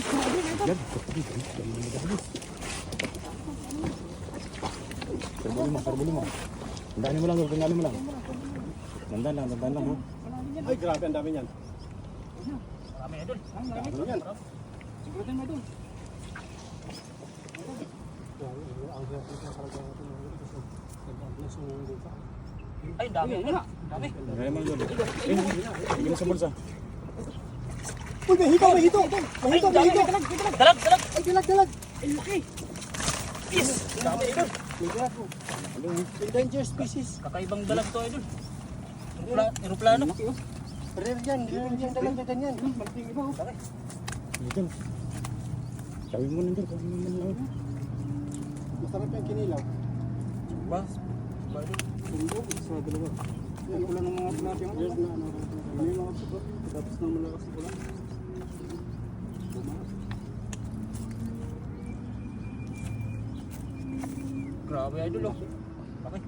Yan. Sarbo lima. Tandaan mo lang, tandaan mo lang. Tandaan lang. Ha? Ay, grabe, ang dami niyan. Marami idol. Ano yan? Sigurutin mo idol. Ay, ang dami idol. Dami. Tandaan mo lang. Sige mo sa bulsa. Uy, may hito. May hito. Dalag. Ay, dalag. Ay, laki. Yes. Dami idol. Endangered species. Kakaibang dalag to idol. Aeroplano. Rare yan, dalag na ganyan. Malaking iba. Dito. Sabi mo nandiyan, kung ano man lang. Masarap yung kinilaw. Bas. Idol. Bundok, isa dalawa. Yan ulan ng mga tilapia. Yes na. May mga support. Tapos na malakas na ulan. Grabe idol oh. Laki.